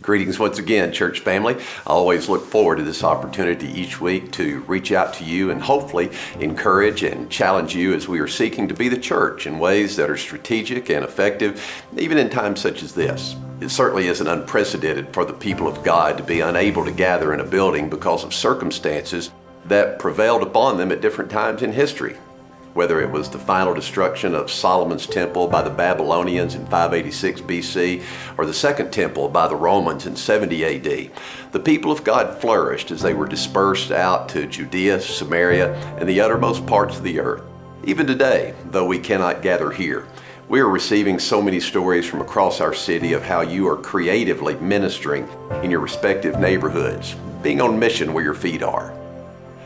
Greetings once again, church family. I always look forward to this opportunity each week to reach out to you and hopefully encourage and challenge you as we are seeking to be the church in ways that are strategic and effective, even in times such as this. It certainly isn't unprecedented for the people of God to be unable to gather in a building because of circumstances that prevailed upon them at different times in history. Whether it was the final destruction of Solomon's temple by the Babylonians in 586 BC or the second temple by the Romans in 70 AD, the people of God flourished as they were dispersed out to Judea, Samaria, and the uttermost parts of the earth. Even today, though we cannot gather here, we are receiving so many stories from across our city of how you are creatively ministering in your respective neighborhoods, being on mission where your feet are.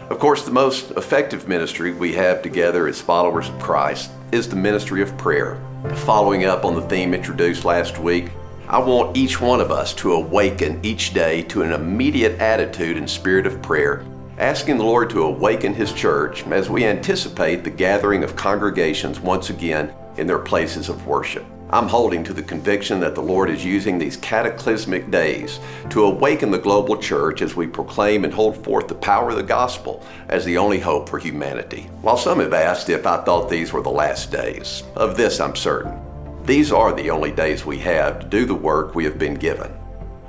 Of course, the most effective ministry we have together as followers of Christ is the ministry of prayer. Following up on the theme introduced last week, I want each one of us to awaken each day to an immediate attitude and spirit of prayer, asking the Lord to awaken His church as we anticipate the gathering of congregations once again in their places of worship. I'm holding to the conviction that the Lord is using these cataclysmic days to awaken the global church as we proclaim and hold forth the power of the gospel as the only hope for humanity. While some have asked if I thought these were the last days, of this I'm certain. These are the only days we have to do the work we have been given.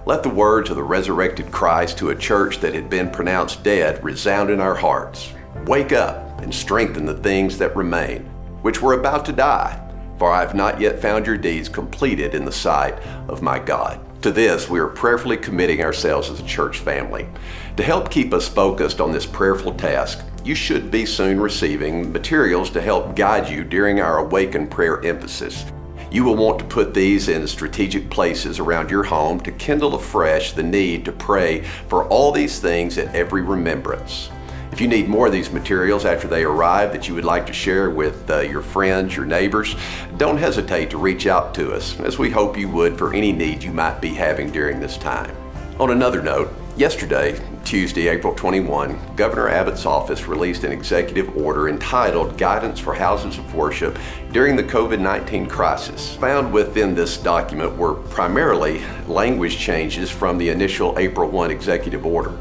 Let the words of the resurrected Christ to a church that had been pronounced dead resound in our hearts. Wake up and strengthen the things that remain, which were about to die. For I have not yet found your deeds completed in the sight of my God. To this, we are prayerfully committing ourselves as a church family. To help keep us focused on this prayerful task, you should be soon receiving materials to help guide you during our Awaken Prayer emphasis. You will want to put these in strategic places around your home to kindle afresh the need to pray for all these things at every remembrance. If you need more of these materials after they arrive that you would like to share with your friends, your neighbors, don't hesitate to reach out to us, as we hope you would for any need you might be having during this time. On another note, yesterday, Tuesday, April 21, Governor Abbott's office released an executive order entitled Guidance for Houses of Worship During the COVID-19 Crisis. Found within this document were primarily language changes from the initial April 1 executive order.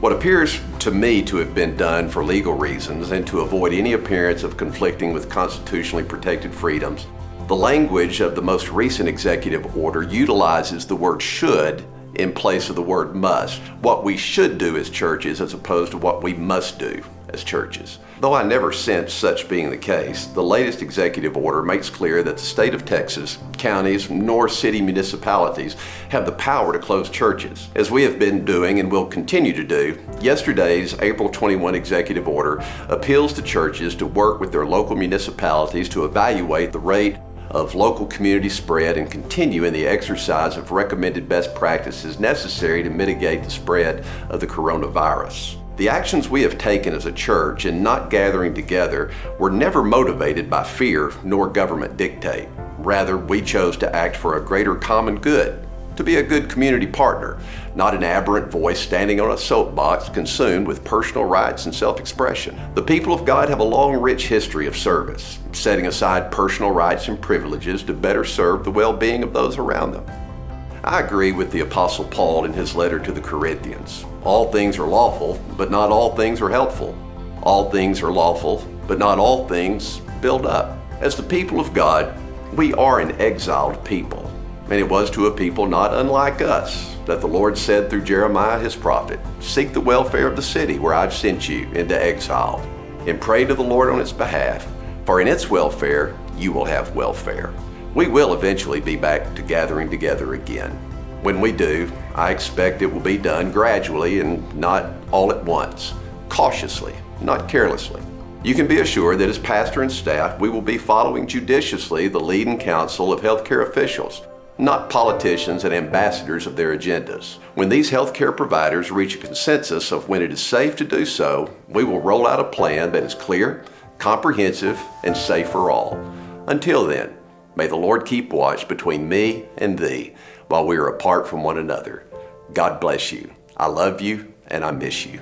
What appears to me to have been done for legal reasons and to avoid any appearance of conflicting with constitutionally protected freedoms, the language of the most recent executive order utilizes the word should in place of the word must. What we should do as churches as opposed to what we must do as churches. Though I never sense such being the case, the latest executive order makes clear that the state of Texas, counties, nor city municipalities have the power to close churches. As we have been doing and will continue to do, yesterday's April 21 executive order appeals to churches to work with their local municipalities to evaluate the rate of local community spread and continue in the exercise of recommended best practices necessary to mitigate the spread of the coronavirus. The actions we have taken as a church in not gathering together were never motivated by fear nor government dictate. Rather, we chose to act for a greater common good, to be a good community partner, not an aberrant voice standing on a soapbox consumed with personal rights and self-expression. The people of God have a long, rich history of service, setting aside personal rights and privileges to better serve the well-being of those around them. I agree with the Apostle Paul in his letter to the Corinthians. All things are lawful, but not all things are helpful. All things are lawful, but not all things build up. As the people of God, we are an exiled people. And it was to a people not unlike us that the Lord said through Jeremiah his prophet, "Seek the welfare of the city where I've sent you into exile, and pray to the Lord on its behalf, for in its welfare you will have welfare." We will eventually be back to gathering together again. When we do, I expect it will be done gradually and not all at once, cautiously, not carelessly. You can be assured that as pastor and staff, we will be following judiciously the lead and counsel of healthcare officials, not politicians and ambassadors of their agendas. When these healthcare providers reach a consensus of when it is safe to do so, we will roll out a plan that is clear, comprehensive, and safe for all. Until then, may the Lord keep watch between me and thee while we are apart from one another. God bless you. I love you and I miss you.